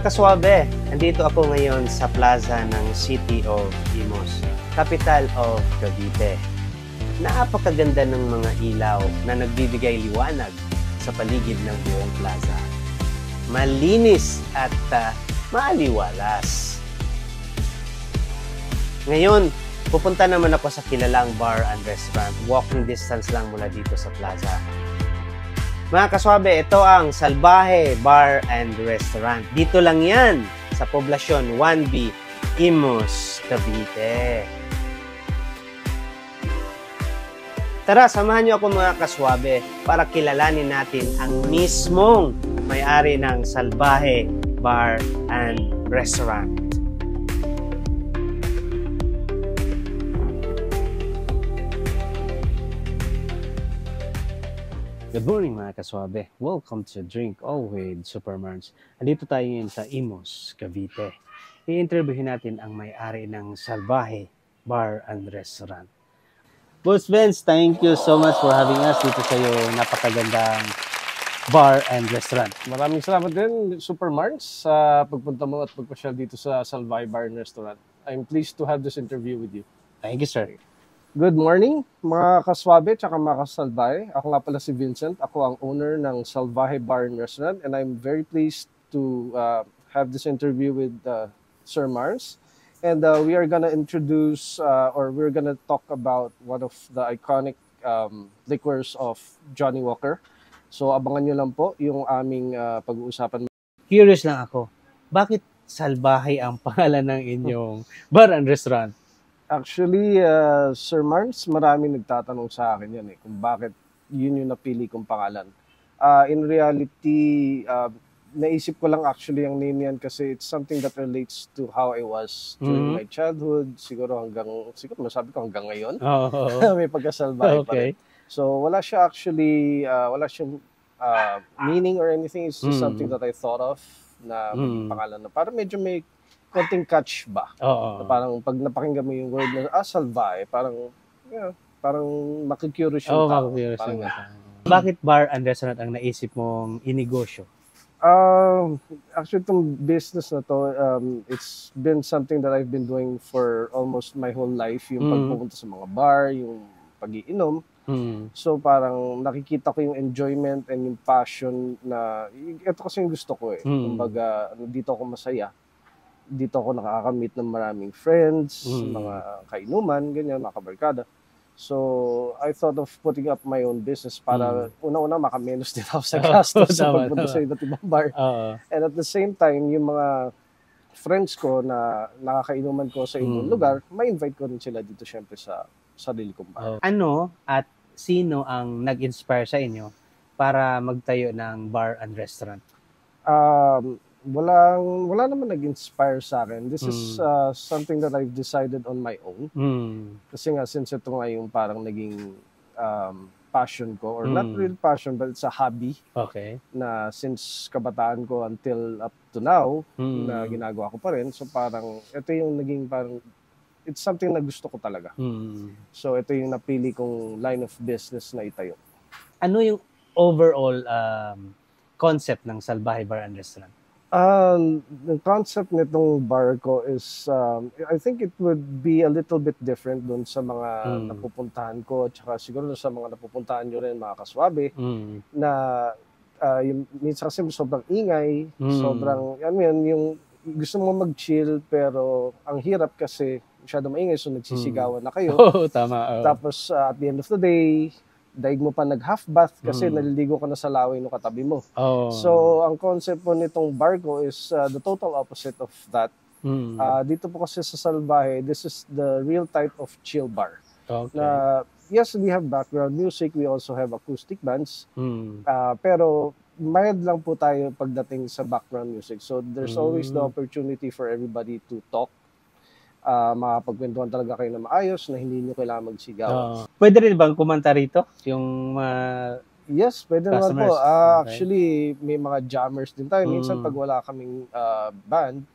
kaswabe, andito ako ngayon sa plaza ng City of Imus, capital of Cavite. Napakaganda ng mga ilaw na nagbibigay liwanag sa paligid ng buong plaza. Malinis at maaliwalas. Ngayon, pupunta naman ako sa kilalang bar and restaurant. Walking distance lang mula dito sa plaza. Mga kaswabe, ito ang Salvaje Bar and Restaurant. Dito lang yan sa poblasyon 1B, Imus, Cavite. Tara, samahan niyo ako mga kaswabe para kilalanin natin ang mismong may-ari ng Salvaje Bar and Restaurant. Good morning mga kaswabe. Welcome to Drink All with Supermarts. Andito tayo ngayon sa Imus, Cavite. I-interviewin natin ang may-ari ng Salvaje Bar and Restaurant. Boss Benz, thank you so much for having us dito sa iyo napakagandang bar and restaurant. Maraming salamat din, Supermarts, sa pagpunta mo at pagpasyal dito sa Salvaje Bar and Restaurant. I'm pleased to have this interview with you. Thank you, sir. Good morning, mga kaswabe at mga kasalbahe. Ako nga pala si Vincent. Ako ang owner ng Salvaje Bar and Restaurant, and I'm very pleased to have this interview with Sir Mars. And we are gonna introduce or we're gonna talk about one of the iconic liquors of Johnnie Walker. So abangan nyo lang po yung aming pag-uusapan. Curious lang ako, bakit Salvaje ang pangalan ng inyong bar and restaurant? Actually, Sir Mars, maraming nagtatanong sa akin yan kung bakit yun yung napili kong pangalan. In reality, naisip ko lang actually ang name yan kasi it's something that relates to how I was during my childhood. Siguro masabi ko hanggang ngayon. May pagkasalbahe pa rin. So wala siya actually, wala siyang meaning or anything. It's just something that I thought of na pangalan na parang medyo may konting catch ba? Parang pag napakinggan mo yung word na Salvaje, parang parang makikurious yung tao. Bakit bar and restaurant ang naisip mong inegosyo? Actually, itong business na to, it's been something that I've been doing for almost my whole life. Yung pagpupunta sa mga bar, yung pag-iinom. So parang nakikita ko yung enjoyment and yung passion na, ito kasi yung gusto ko Kumbaga, dito ako masaya. Dito ako nakakamit ng maraming friends, mga kainuman, ganyan, mga kabarkada. So, I thought of putting up my own business para una-una makamenos din ako sa gastos sa pagpunta sa iba't ibang bar. And at the same time, yung mga friends ko na nakakainuman ko sa ibang lugar, ma-invite ko rin sila dito syempre sa sarili kong bar. Ano at sino ang nag-inspire sa inyo para magtayo ng bar and restaurant? Wala naman nag-inspire sa akin. This is something that I've decided on my own. Kasi nga, since ito nga yung parang naging passion ko, or not real passion, but it's a hobby. Na since kabataan ko until up to now, na ginagawa ko pa rin. So parang, ito yung naging parang, it's something na gusto ko talaga. So ito yung napili kong line of business na itayo. Ano yung overall concept ng Salvaje Bar and Restaurant? The concept nitong bar ko is, I think it would be a little bit different dun sa mga napupuntahan ko, at saka siguro sa mga napupuntahan nyo rin mga kaswabe, na minsan kasi sobrang ingay, sobrang, yung gusto mo mag-chill, pero ang hirap kasi masyado maingay, so nagsisigawan na kayo. Tama. Tapos at the end of the day, daig mo pa nag-half bath kasi naliligo ka na sa laway ng katabi mo. So, ang concept po nitong bar ko is the total opposite of that. Dito po kasi sa Salvaje, this is the real type of chill bar. Yes, we have background music, we also have acoustic bands, pero mild lang po tayo pagdating sa background music. So, there's always the opportunity for everybody to talk. Makapagkwentuhan talaga kayo na maayos na hindi nyo kailangan magsigaw. Pwede rin bang kumanta rito? Yung yes, pwede naman po. Actually, may mga jammers din tayo. Minsan pag wala kaming band,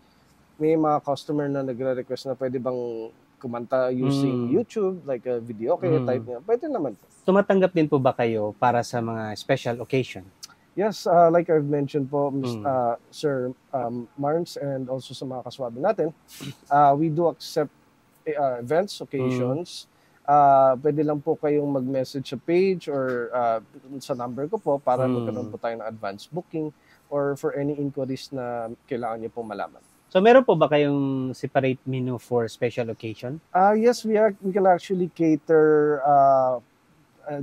may mga customer na nagre-request na pwede bang kumanta using YouTube, like a video type nga. Pwede naman po. Tumatanggap din po ba kayo para sa mga special occasion? Yes, like I've mentioned po, Mm. Sir Marns, and also sa mga kaswabe natin, we do accept events, Mm. occasions. Pwede lang po kayong mag-message sa page or sa number ko po para magkaroon Mm. po tayo ng advance booking or for any inquiries na kailangan niyo po malaman. So meron po ba kayong separate menu for special occasion? Yes, we can actually cater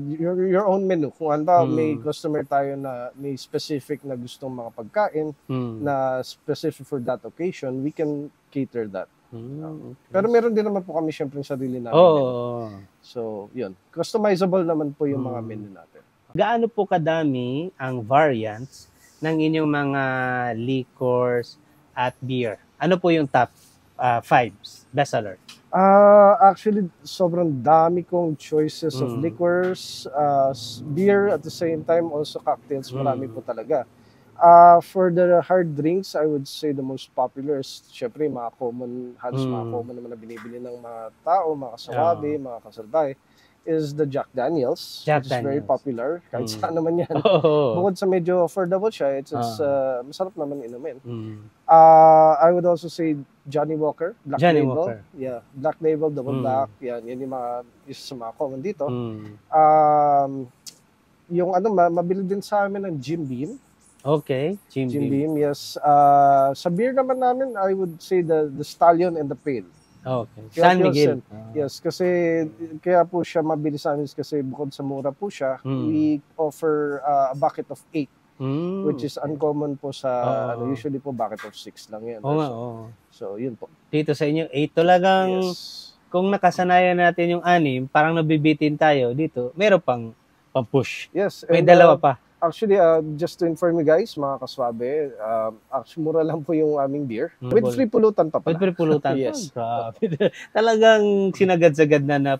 your own menu. Kung ano may Mm. customer tayo na may specific na gustong mga pagkain Mm. na specific for that occasion, we can cater that. Okay. Pero meron din naman po kami syempre yung sarili namin Oo. menu. So, yun. Customizable naman po yung mga menu natin. Gaano po kadami ang variants ng inyong mga liquors at beer? Ano po yung top 5 bestseller? Actually, sobrang dami kong choices of liquors, beer at the same time, also cocktails. Marami po talaga. For the hard drinks, I would say the most popular is syempre mga common, halos mga common naman na binibili ng mga tao, mga kasawabe, mga kasalbay, is the Jack Daniels. Jack which is very Daniels. popular. Kahit saan naman yan. Oh. Bukod sa medyo affordable siya, it's masarap naman inumin. Mm. I would also say Johnny Walker, Black Johnny Label. Walker. Yeah, Black Label, Double Black. Yan yung mga isa sa mga common dito. Yung ano, mabili din sa amin ng Jim Beam. Okay, Jim Beam. Yes. Sa beer naman namin, I would say the Stallion and the Pale. Okay. Kaya San Miguel. Yes, kasi kaya po siya mabili sa amin kasi bukod sa mura po siya, we offer a bucket of 8, which is uncommon po sa, usually po bucket of 6 lang yan. So, yun po. Dito sa inyo, 8 talagang, kung nakasanayan natin yung 6, parang nabibitin tayo dito, meron pang push. Yes. May dalawa pa. Actually, just to inform you guys, mga kaswabe, actually, mura lang po yung aming beer. With free pulutan pa pala. With free pulutan Yes. Grabe. Talagang sinagad-sagad na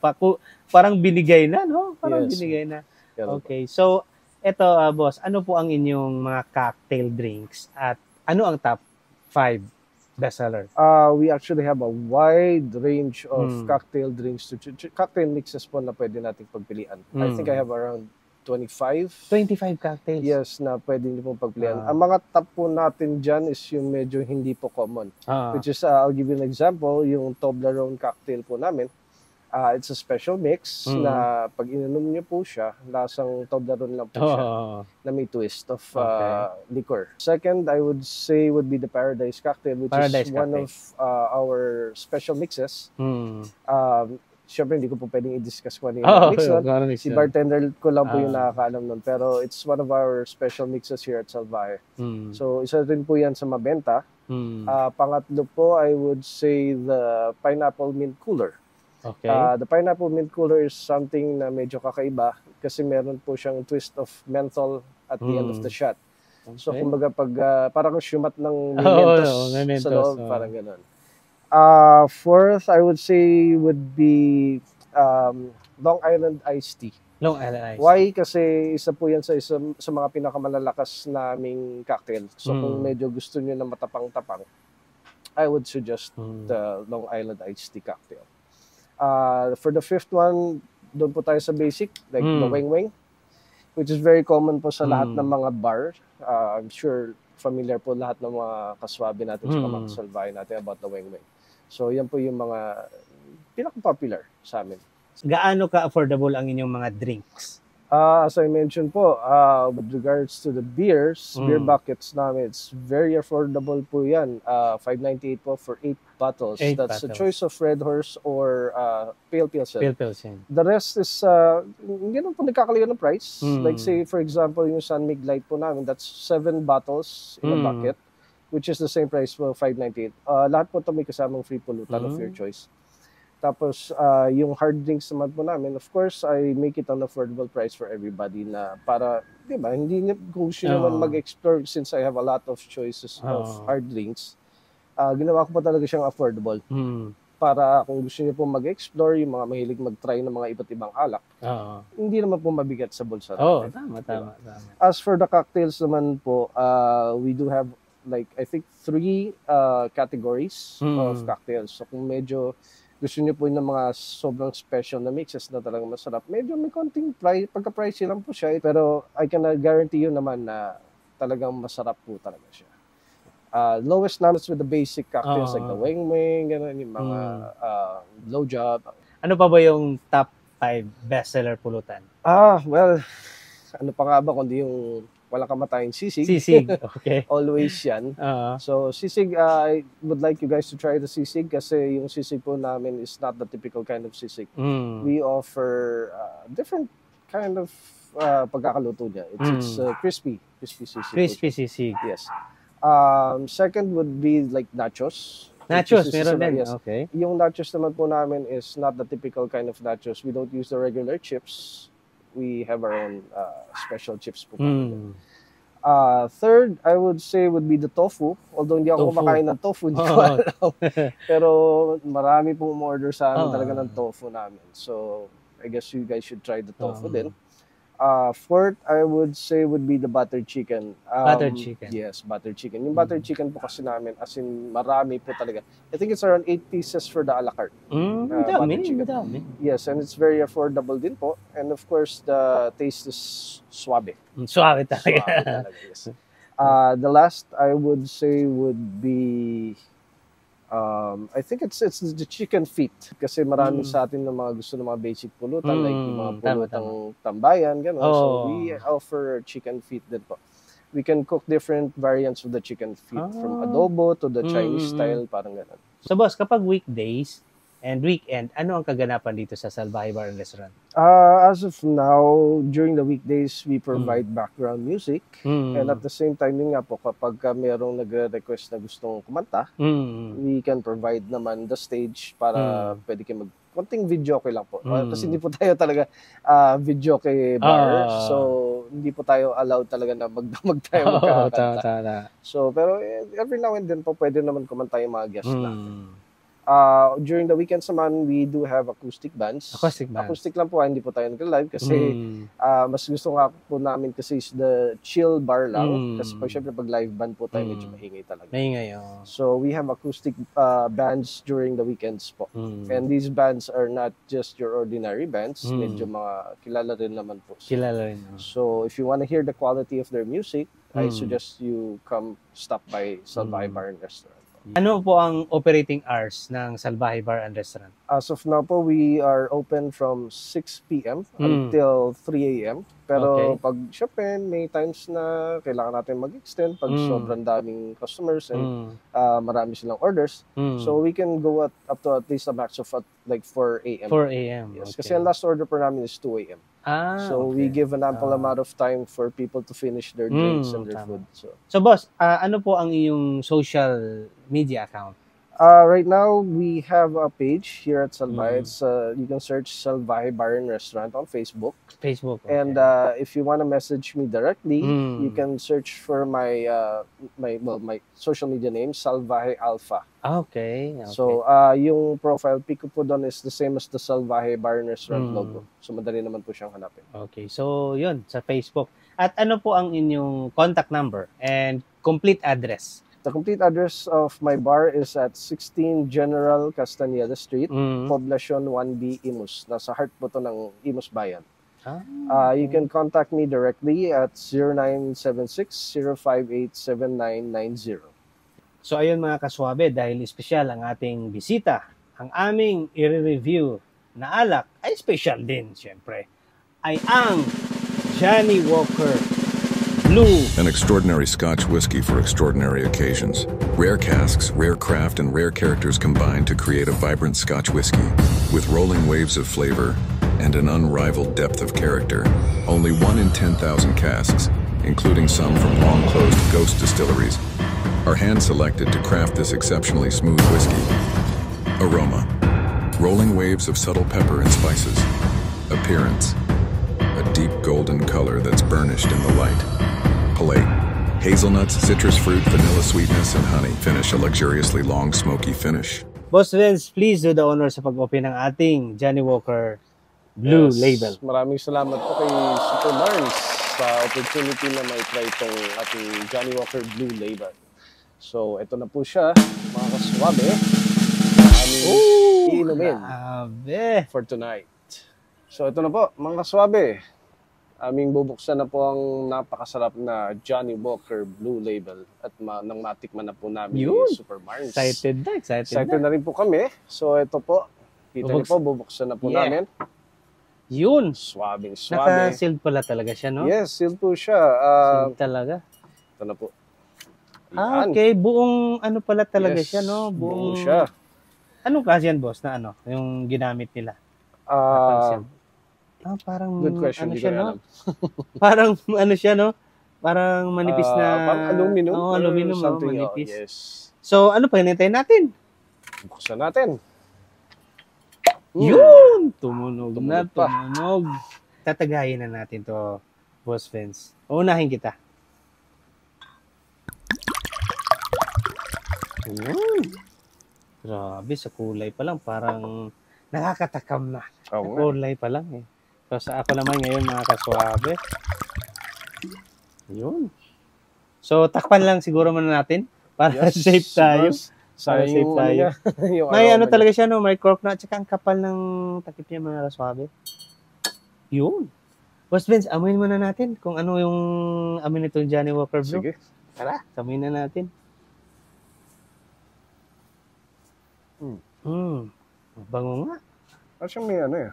parang binigay na, no? Parang binigay na. Okay. So, eto, boss, ano po ang inyong mga cocktail drinks at ano ang top 5 bestseller? We actually have a wide range of cocktail drinks, cocktail mixes po na pwede nating pagpilian. I think I have around 25 cocktails. Yes, na pwede niyo pong pagpilian. Ang mga top po natin dyan is yung medyo hindi po common. Which is, I'll give you an example, yung Toblerone cocktail po namin. It's a special mix na pag ininom niyo po siya, lasang Toblerone lang po siya na may twist of liquor. Second, I would say would be the Paradise Cocktail, which is one of our special mixes. Siyempre, hindi ko po pwedeng i-discuss kung ano yung mix nun. Si bartender ko lang po yung nakakaalam nun. Pero it's one of our special mixes here at Salvaje. So, isa rin po yan sa mabenta. Pangatlo po, I would say the Pineapple Mint Cooler. Okay. The Pineapple Mint Cooler is something na medyo kakaiba kasi meron po siyang twist of menthol at the end of the shot. So, kumbaga pag parang syumat ng Mentos sa loob, parang gano'n. Fourth, I would say would be Long Island Iced Tea. Long Island Iced Tea. Why? Kasi isa po yan sa mga pinakamalalakas naming cocktail. So kung medyo gusto niyo na matapang-tapang, I would suggest the Long Island Iced Tea cocktail. For the fifth one, doon po tayo sa basic, like the Weng Weng, which is very common po sa lahat ng mga bar. I'm sure familiar po lahat ng mga kaswabe natin sa mga kasalbahe natin about the Weng Weng. So, yan po yung mga pinaka-popular sa amin. Gaano ka-affordable ang inyong mga drinks? As I mentioned po, with regards to the beers, beer buckets namin, it's very affordable po yan. $5.98 po for 8 bottles. That's a choice of Red Horse or Pale Pilsen. Pale Pilsen. The rest is, hindi naman po nagkakalayo ng price. Like say, for example, yung San Mig Light po namin, that's 7 bottles in a bucket, which is the same price for $5.98. Lahat po ito may kasamang free pulutan of your choice. Tapos, yung hard drinks naman po namin, of course, I make it an affordable price for everybody na para, di ba, hindi kung gusto naman mag-explore since I have a lot of choices of hard drinks, ginawa ko po talaga siyang affordable. Para kung gusto niyo po mag-explore, yung mga mahilig mag-try ng mga iba't ibang alak, hindi naman po mabigat sa bulsa natin. Tama. As for the cocktails naman po, we do have like, I think, 3 categories of cocktails. So kung medyo gusto niyo po ng mga sobrang special na mixes na talagang masarap, medyo may konting pagka-pricey lang po siya, pero I can guarantee you naman na talagang masarap po talaga siya. Lowest namin with the basic cocktails like the wing wing, gano'n, yung mga low job. Ano pa ba yung top 5 bestseller pulutan? Well, ano pa nga ba kundi yung walang kamatayang sisig. Sisig, okay. Always yan. So sisig, I would like you guys to try the sisig kasi yung sisig po namin is not the typical kind of sisig. We offer different kind of pagkakaluto niya. It's crispy sisig. Crispy sisig. Yes. Second would be like nachos. Nachos, meron din. Yes. Okay. Yung nachos naman po namin is not the typical kind of nachos. We don't use the regular chips. We have our own special chips po. Third, I would say would be the tofu. Although hindi ako kumakain ng tofu, hindi ko alam. Pero marami pong umorder sa amin talaga ng tofu namin. So, I guess you guys should try the tofu din. Fourth, I would say would be the buttered chicken. Buttered chicken. Yes, buttered chicken. Yung buttered chicken po kasi namin, as in marami po talaga. I think it's around 8 pieces for the a la carte. Madami. Yes, and it's very affordable din po. And of course, the taste is suave. Suave talaga. Suave talaga, yes. The last I would say would be I think it's the chicken feet kasi marami sa atin ng mga gusto ng mga basic pulutan like yung mga pulutang tambayan gano'n. So we offer chicken feet din po. We can cook different variants of the chicken feet from adobo to the Chinese style, parang gano'n. So boss, kapag weekdays and weekend, ano ang kaganapan dito sa Salvaje Bar and Restaurant? As of now, during the weekdays, we provide background music. And at the same time, yun nga po, kapag merong nagre-request na gustong kumanta, we can provide naman the stage para pwede kayo konting videoke lang po. Kasi hindi po tayo talaga videoke bar. So, hindi po tayo allowed talaga na magdamag tayo magkakanta. So, pero every now and then po, pwede naman kumanta yung mga guests natin. During the weekends naman, we do have acoustic bands. Acoustic lang po, hindi po tayo nag-live kasi mas gusto nga po namin kasi is the chill bar lang. Kasi pag syempre pag live band po tayo, medyo maingay talaga. Maingay, So we have acoustic bands during the weekends po. And these bands are not just your ordinary bands. Medyo mga kilala rin naman po. Kilala rin. So if you want to hear the quality of their music, I suggest you come stop by Salvaje Bar and Restaurant. Ano po ang operating hours ng Salvaje Bar and Restaurant? As of now po, we are open from 6 p.m. until 3 a.m. Pero pag syempre, may times na kailangan natin mag-extend pag sobrang daming customers and marami silang orders. So we can go up to at least a max of like 4 a.m. 4 a.m. Yes, kasi ang last order per namin is 2 a.m. So we give an ample amount of time for people to finish their drinks and their food. So boss, ano po ang iyong social media account? Right now, we have a page here at Salvaje. It's, you can search Salvaje Bar and Restaurant on Facebook. And if you want to message me directly, you can search for my social media name, Salvaje Alpha. So, yung profile pic ko po doon is the same as the Salvaje Bar and Restaurant logo. So, madali naman po siyang hanapin. So yun, sa Facebook. At ano po ang inyong contact number and complete address? The complete address of my bar is at 16 General Castañeda Street, Poblacion 1B, Imus. Nasa heart po to ng Imus Bayan. You can contact me directly at 0976-058-7990. So ayun mga kaswabe, dahil espesyal ang ating bisita, ang aming i-review na alak ay special din, syempre, ay ang Johnnie Walker Blue. An extraordinary Scotch whiskey for extraordinary occasions. Rare casks, rare craft, and rare characters combine to create a vibrant Scotch whiskey with rolling waves of flavor and an unrivaled depth of character. Only 1 in 10,000 casks, including some from long-closed ghost distilleries, are hand-selected to craft this exceptionally smooth whiskey. Aroma. Rolling waves of subtle pepper and spices. Appearance. A deep golden color that's burnished in the light. Palate. Hazelnuts, citrus fruit, vanilla sweetness, and honey finish a luxuriously long, smoky finish. Boss Vince, please do the honor sa pag-open ng ating Johnnie Walker Blue Label. Maraming salamat po kay Super Marns sa opportunity na may try itong ating Johnnie Walker Blue Label. So, ito na po siya, mga kaswabe. Aming iinumin Grabe. for tonight. So ito na po, mga kaswabe. Aming bubuksan na po ang napakasarap na Johnny Walker Blue Label at nang matikman na po namin Yun. ni Super Mars. Excited Excited na rin po kami. So ito po, kita niyo po, bubuksan na po namin. Yun. Swabing. Naka-sealed pala talaga siya, no? Yes, sealed po siya. Sealed talaga. Ito na po. Yan. Okay. Buong ano pala talaga Yes, siya, no? buong siya. Anong klase yan, boss, na ano? Yung ginamit nila? Parang Good question. ano Hindi ko siya, rin no? alam. Parang ano siya, no? Parang manipis na... Parang aluminum. Oo, or aluminum, no? something. Manipis. Yes. So, ano pa hinintay natin? Buksan natin. Yun! Tumunog na, Tumunog pa. tumunog. Tatagayin na natin to, Boss Vince. Unahin kita. Yun. Grabe, sa kulay pa lang, parang nakakatakam na. Oo Sa nga. kulay pa lang eh. So, sa ako naman ngayon, mga kaswabe. Yun. So, takpan lang siguro muna natin para Yes, safe tayo. Sayang safe yung tayo. niya. Yung May aroma ano niya. talaga siya, no? May cork na. At saka ang kapal ng takip niya, mga kaswabe. Yun. Boss Vince, amoyin muna natin kung ano yung amoy nitong Johnny Walker Blue. Sige. Tara, amoyin na natin. Bango nga. Parang may ano eh.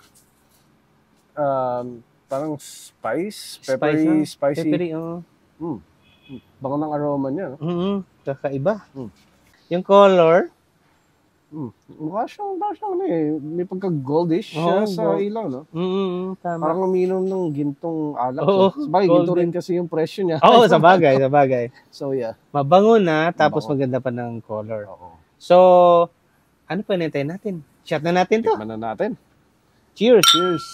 Parang peppery, no? spicy. Peppery, oo. Bango ng aroma niya. No? Kakaiba. Yung color, Mukha siyang ano eh. May pagka-goldish siya Oo, sa gold. ilaw, no? tama. Parang uminom ng gintong alak. Oo, Sabagay, ginto golden. rin kasi yung presyo niya. Oo, sa bagay. So, yeah. Mabango na, tapos Mabango. maganda pa ng color. Oo. So, ano pa hinintay natin? Shot na natin to. Tikman na natin. Cheers! Cheers!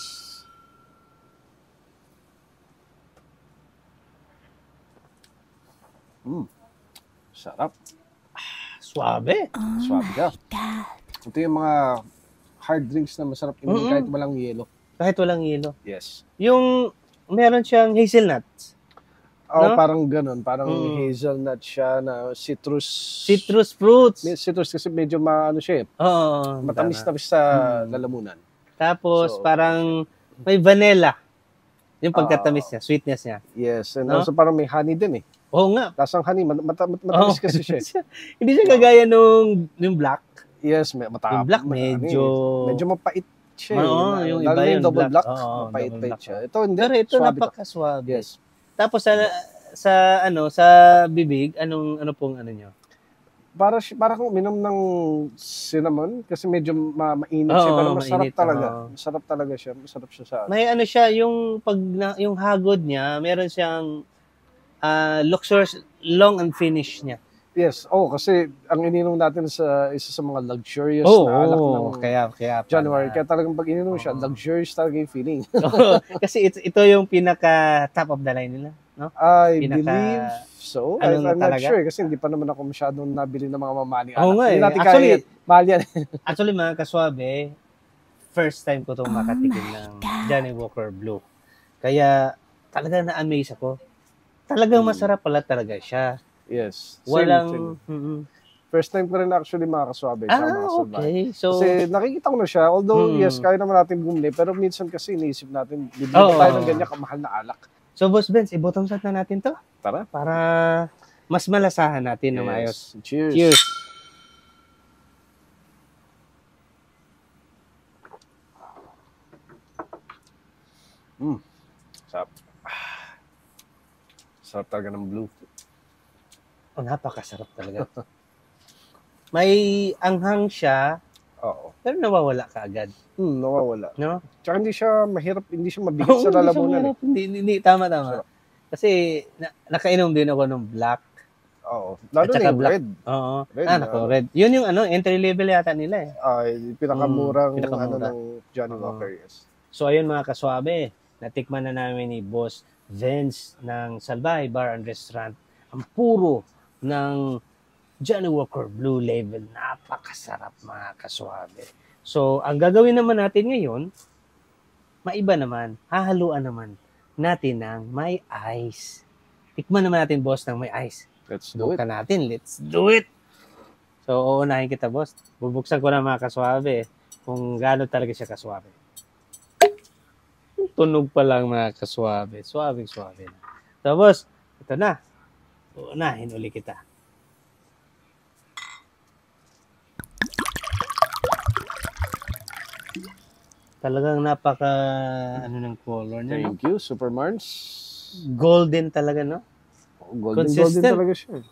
Sarap. Suabe. Swabe ka. Ito yung mga hard drinks na masarap inumin kahit walang yelo. Kahit walang yelo. Yes. Yung, meron siyang hazelnuts. Oh, No? parang ganun. Parang hazelnut siya na citrus. Citrus fruits. Citrus kasi medyo maano siya eh. Oo. Matamis-tamis sa lalamunan. Tapos, So, parang may vanilla. Yung pagkatamis niya, sweetness niya. Yes. And No? also parang may honey din eh. Oo nga. Tapos ang honey, matamis kasi siya eh. Hindi siya kagaya nung black. Yes, matapang. Yung black medyo mapait siya. Oo, eh. yung Lalo iba na yung double black. black. Oo, mapait double black. siya. Ito hindi. Pero ito swabe to. napakaswabe. Yes. Tapos sa bibig, ano pong ano nyo? Para kung uminom ng cinnamon kasi medyo mainit siya Oo, pero masarap mainit, talaga. oo. Masarap talaga siya. Masarap siya sa May ano siya, yung hagod niya, meron siyang luxurious long and finish niya. Yes. Kasi ang ininom natin sa isa sa mga luxurious na alak ng kaya January. Kaya talagang pag ininom siya, luxurious talaga yung feeling. Oo, kasi ito yung pinaka top of the line nila, no? I Pinaka- believe so. ano I'm na not talaga? sure kasi hindi pa naman ako masyadong nabili ng mga mamahaling Oo nga Hindi eh. natin Actually, kaya yan. Mahal yan. Actually, mga kaswabe, first time ko itong makatikim ng Johnny Walker Blue. Kaya talaga na-amaze ako. Talagang masarap pala talaga siya. Yes. Same. Walang... First time ko rin actually mga kaswabe sa mga salbay. okay. So, Kasi nakikita ko na siya. Although, yes, kaya naman natin bumili. Pero minsan kasi iniisip natin, bibili tayo ng ganyan kamahal na alak. so Boss Benz, i-bottom shot na natin to Tara. para mas malasahan natin na maayos. Cheers. Cheers! Sarap. Sarap talaga ng blue. Oh, napakasarap talaga. May anghang siya, Oo. pero nawawala ka agad. Nawawala. No? Tsaka hindi siya mahirap, hindi siya mabigat sa lalamunan. Hindi, tama. Kasi nakainom din ako ng black. Oo. Lalo At saka na yung black. red. Oo. Red, Red. Yun yung entry level yata nila eh. Pinakamurang pinakamura. ng Johnny Walker. Yes. So ayun mga kaswabe, natikman na namin ni Boss Vince ng Salvaje Bar and Restaurant ang puro ng Johnny Walker Blue Label. Napakasarap mga kaswabe. So ang gagawin naman natin ngayon, maiba naman, hahaluan naman natin ng may ice. Tikman naman natin, boss, ng may ice. Let's do it. Subukan natin. Let's do it. So So, uunahin kita, boss. Bubuksan ko na mga kaswabe kung gaano talaga siya kaswabe. Tunog pa lang mga kaswabe. Suwabing-suwabe na. So, boss, ito na. Uunahin uli kita. Talagang napaka, ng color niya, no? Thank you, Super Mars. Golden talaga, no? Golden Consistent. talaga siya.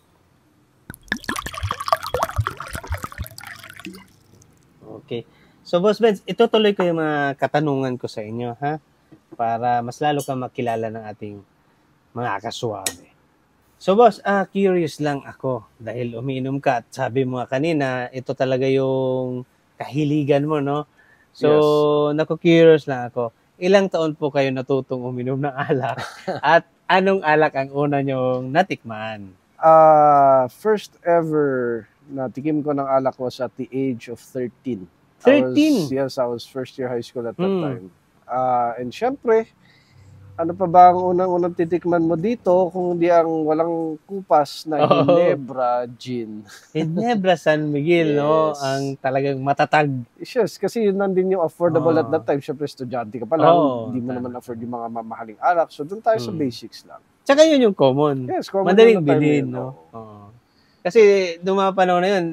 Okay. So, Boss Benz, itutuloy ko yung mga katanungan ko sa inyo, ha? Para mas lalo kang makilala ng ating mga kaswabe. So, Boss, curious lang ako dahil umiinom ka at sabi mo kanina, ito talaga yung kahiligan mo, no? So, naku-curious lang ako. Ilang taon po kayo natutong uminom ng alak? At anong alak ang una nyong natikman? First ever na tikim ko ng alak was at the age of 13. 13? I was first year high school at that time. And syempre, ano pa ba ang unang-unang titikman mo dito kung di ang walang kupas na Ginebra gin? Ginebra San Miguel, no? Ang talagang matatag. Yes, kasi yun din yung affordable at that time. Syempre, estudyante ka pa lang. Hindi mo naman afford yung mga mamahaling alak. So, doon tayo sa basics lang. Tsaka yun yung common. Yes, common. Madaling bilhin, no? Kasi noong mga panahon na yun,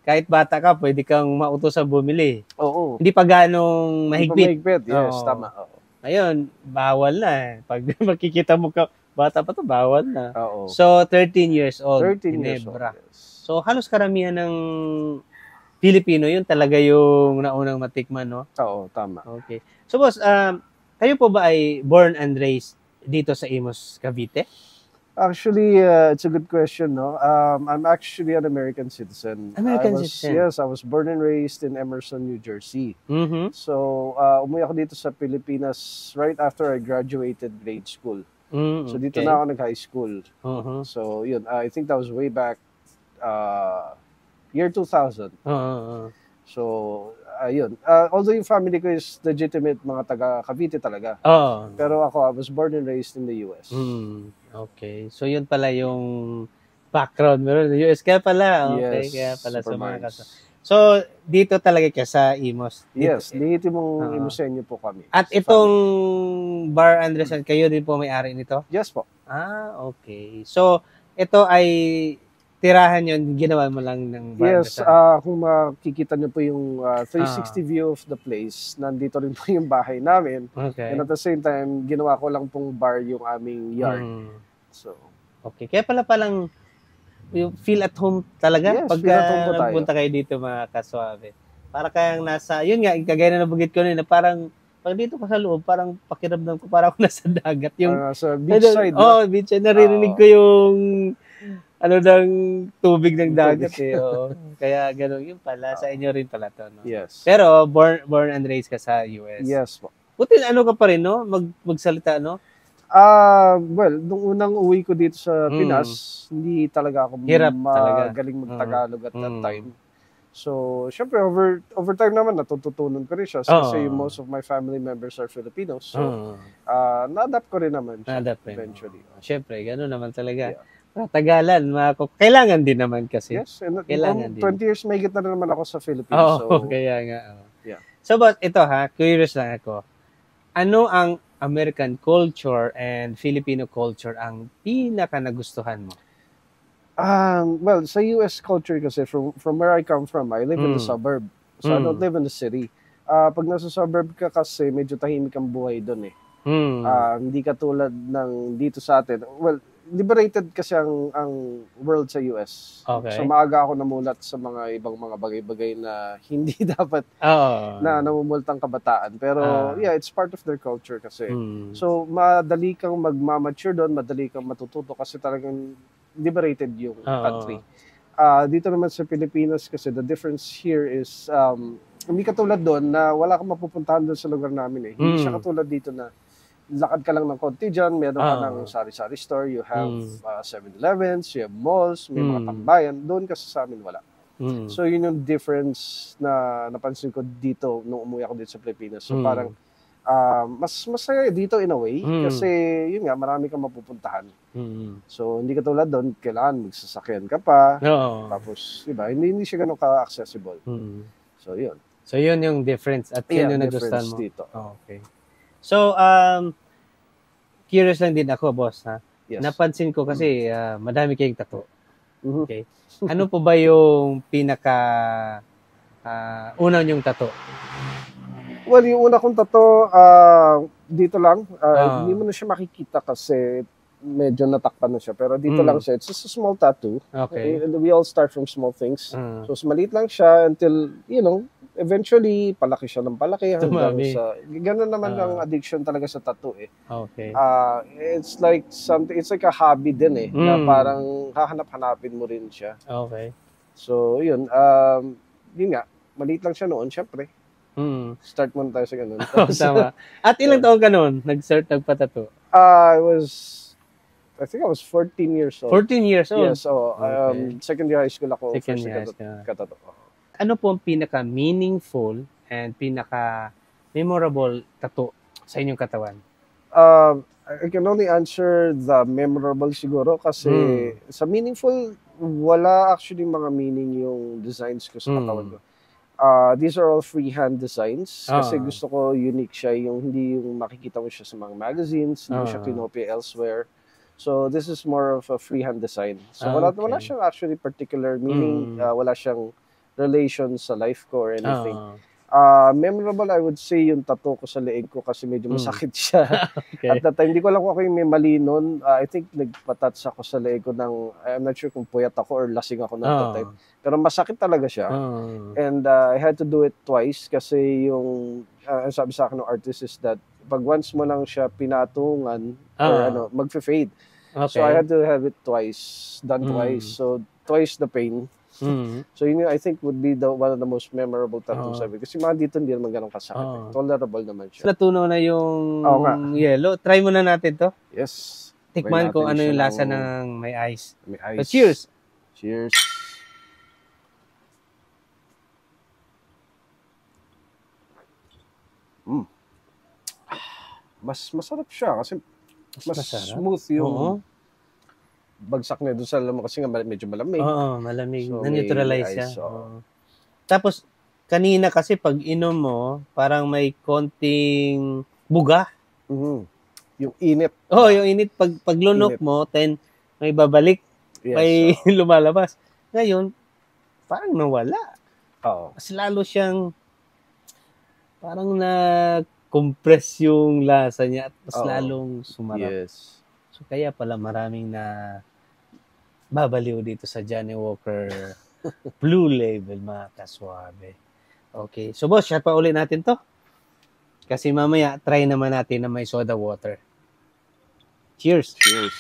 kahit bata ka, pwede kang mautosan bumili. Oo. Hindi pa ganong mahigpit. Yes, tama. Ngayon, bawal na eh. Pag makikita mo ka, bata pa to, bawal na. Oo. So, 13 years old. 13 years old, yes. So, halos karamihan ng Pilipino, yun talaga yung naunang matikman, no? Oo, tama. Okay. So, boss, kayo po ba ay born and raised dito sa Imus, Cavite? Actually, it's a good question, no? I'm actually an American citizen. Citizen? Yes, I was born and raised in Emerson, New Jersey. Mm-hmm. So, umuwi ako dito sa Pilipinas right after I graduated grade school. Mm-hmm. So, dito na ako nag-high school. Uh-huh. So, yun, I think that was way back year 2000. Uh-huh. So, yun. Although yung family ko is legitimate mga taga Cavite talaga. Oh. Pero ako, I was born and raised in the US. Okay. So, yun pala yung background mo rin. US ka pala. Okay. Yes, Kaya pala sa mga Supermars. kaso. So, dito talaga ka sa Imos? Dito. Yes, lehitimong Imusenyo po kami. At itong Bar Andresan, kayo din po may-ari nito? Yes po. Okay. So, ito ay tirahan yun, ginawa mo lang ng Bar Yes, Andresan? kung makikita niyo po yung 360 view of the place, nandito rin po yung bahay namin. Okay. And at the same time, ginawa ko lang pong bar yung aming yard. So, okay. Kaya palang yung feel at home talaga Yes, pag feel at home po tayo. nagpunta kayo dito mga kaswabe. Para kayang nasa, yun nga, kagaya na nabugit ko na parang pag dito ko sa loob, parang pakiramdam ko parang ako nasa dagat. Yung sa beachside. beachside. Naririnig ko yung ng tubig ng dagat eh. Kaya gano'n yun pala. Sa inyo rin pala to. No? Yes. Pero born and raised ka sa US. Yes po. Buti ka pa rin, no? Magsalita, no? Well, nung unang uwi ko dito sa Pinas, hindi talaga ako magaling mag-Tagalog at that time. So, syempre, over time naman, natututunan ko rin siya. Kasi most of my family members are Filipinos. So, na-adapt ko rin naman siya eventually. Syempre, gano'n naman talaga. Tagalan, kailangan din naman kasi. Yes, and kailangan 20 years may na rin naman ako sa Philippines. So, kaya nga. Yeah. So, but ito curious lang ako. Ano ang American culture and Filipino culture ang pinaka nagustuhan mo? Well, sa US culture kasi, from where I come from, I live in the suburb. So, I don't live in the city. Pag nasa suburb ka kasi, medyo tahimik ang buhay doon eh. Hindi katulad ng dito sa atin. Well, liberated kasi ang world sa US. Okay. So, maaga ako namulat sa mga ibang mga bagay-bagay na hindi dapat na namumultang kabataan. Pero, yeah, it's part of their culture kasi. So, madali kang magmamature doon, madali kang matututo kasi talagang liberated yung country. Dito naman sa Pilipinas kasi the difference here is hindi katulad doon na wala kang mapupuntahan doon sa lugar namin eh. Hindi siya katulad dito na lakad ka lang ng konti dyan, meron ka ng sari-sari store, you have 7-Elevens, you have malls, may mga tambayan. Doon kasi sa amin wala. So yun yung difference na napansin ko dito nung umuwi ako dito sa Pilipinas. So parang Mas masaya dito in a way kasi yun nga, marami kang mapupuntahan. So, hindi katulad doon, kailangan magsasakyan ka pa. Oo. Tapos, diba, hindi siya ganun ka-accessible. So, yun. So, yun yung difference at yun yung nagustuhan mo. Dito. Okay. So, curious lang din ako, boss, ha? Yes. Napansin ko kasi madami kayong tattoo. Okay. Ano po ba yung pinaka unang yung tattoo? Well, yung una kong tattoo, dito lang. Hindi mo na siya makikita kasi medyo natakpan na siya. Pero dito lang siya. It's just a small tattoo. Okay. We all start from small things. So, maliit lang siya until, eventually, palaki siya ng palaki. Hanggang sa, ganun naman ang addiction talaga sa tattoo eh. Okay. It's like something, it's like a hobby din eh. Na parang hahanap-hanapin mo rin siya. Okay. So, yun. Yun nga, maliit lang siya noon, syempre. Start muna tayo sa ganun. Tama. At ilang taon ka noon? Nagpa-tattoo? I think I was 14 years old. 14 years old? Yes, so second year high school ako. Second year high school. Katato. Ano po ang pinaka-meaningful and pinaka-memorable tattoo sa inyong katawan? I can only answer the memorable siguro kasi sa meaningful, wala actually mga meaning yung designs ko sa katawan ko. These are all freehand designs kasi gusto ko unique siya, yung hindi yung makikita mo siya sa mga magazines, hindi siya kinopia elsewhere. So this is more of a freehand design. So wala siyang actually particular meaning, wala siyang relation sa life ko or anything. Memorable, I would say yung tattoo ko sa leeg ko kasi medyo masakit siya. At that time, hindi ko alam kung ako yung may mali nun. I think nagpatats ako sa leeg ko I'm not sure kung puyat ako or lasing ako na that time. Pero masakit talaga siya. And I had to do it twice kasi yung, sabi sa akin ng artist is that pag once mo lang siya pinatungan or mag-fade. Okay. So I had to have it done twice. So twice the pain. So yun I think would be one of the most memorable tattoos ever. Kasi mga dito hindi naman ganun kasakit. Tolerable naman siya. Natunaw na yung yellow. Try muna natin to. Yes. Tikman ko ano yung lasa ng may ice. May ice. So, cheers! Cheers! Mas masarap siya kasi mas smooth yung bagsak niya doon sa lamang kasi nga medyo malamig. Oo, malamig. So, Na-neutralize siya. Tapos, kanina kasi pag inom mo, parang may konting buga. Yung init. Yung init. Pag lunok mo, then may babalik. Yes, may lumalabas. Ngayon, parang nawala. Oo. Mas lalo siyang parang na-compress yung lasa niya at mas lalong sumarap. Yes. So, kaya pala maraming na babaliw dito sa Johnnie Walker Blue Label, mga kaswabe. Okay. So, boss, shot pa ulit natin to. Kasi mamaya, try naman natin na may soda water. Cheers! Cheers!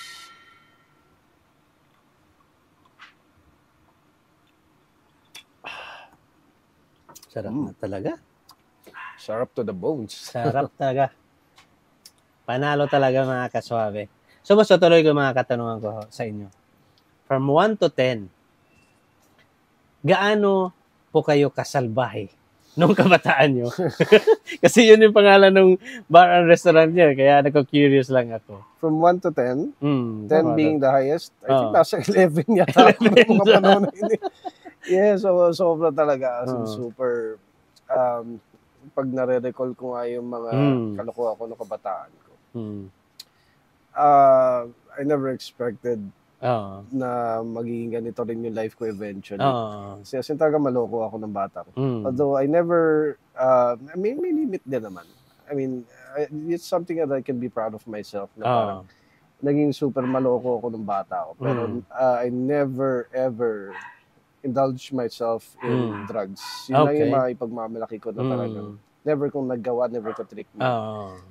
Sarap na talaga. Sarap to the bones. Sarap talaga. Panalo talaga, mga kaswabe. So, boss, tutuloy ko mga katanungan ko sa inyo. From 1 to 10, gaano po kayo kasalbahe nung kabataan nyo? Kasi yun yung pangalan ng bar and restaurant niya, kaya nako-curious lang ako. From 1 to 10, 10 being the highest, I think nasa 11 yata. 11 yeah, so sobra talaga. Super, pag nare-recall ko nga yung mga kalokohan ko ng kabataan ko. I never expected na magiging ganito rin yung life ko eventually. Kasi talaga maloko ako ng bata ko. Although I never, may limit din naman. I mean, it's something that I can be proud of myself na parang naging super maloko ako ng bata ko. Pero I never ever indulge myself in drugs. Yun lang yung mga ipagmamalaki ko na talagang never kong naggawa, never ko trick mo.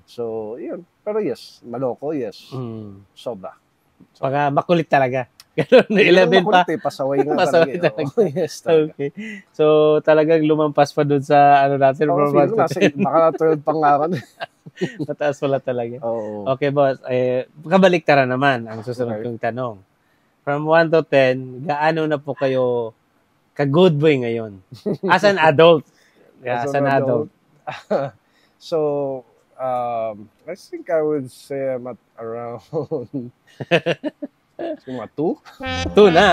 So, yun. Pero yes, maloko, yes. Sobra. Pagka makulit talaga. Ganun, 11 pa. Makulit pasaway nga pasaway talaga. Yes, talaga. Okay. So, talagang lumampas pa dun sa ano natin. Baka 12 pa nga ako. Mataas pala talaga. Oo. Okay, boss. Kabaliktaran naman ang susunod kong tanong. From 1 to 10, gaano na po kayo ka-good boy ngayon? As an adult. As an adult. So, I think I would say I'm at around mga 2. Tuna.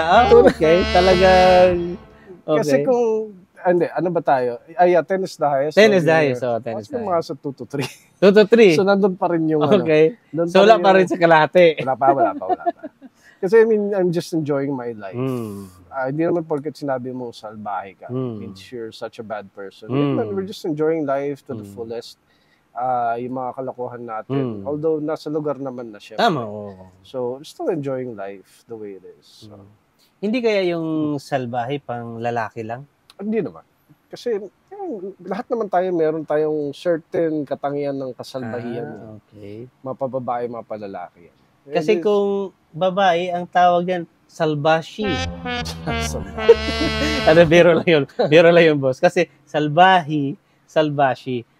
Okay. Talagang, Kasi okay. kung, hindi, ano ba tayo? Yeah, 10 is the highest. Tennis So, dahil. So, tennis Mga mga dahil. sa 2 to 3. 2 to 3. So, nandun pa rin yung Okay. Doon So, wala pa rin yung- sa kalahati. Wala pa. Kasi I mean, I'm just enjoying my life. Mm. Hindi naman porket sinabi mo salbahe ka, means you're such a bad person. We're just enjoying life to the fullest. Yung mga kalokohan natin. Although, nasa lugar naman na siya. Tama, oo. So, I'm still enjoying life the way it is. So, Hindi kaya yung salbahe pang lalaki lang? Hindi naman. Kasi lahat naman tayo, meron tayong certain katangian ng kasalbahian. Okay. Mapababae, mapalalaki. Kasi kung babae, ang tawag yan, salbashi. Ano, biro lang yun. Biro lang yun, boss. Kasi salbashi.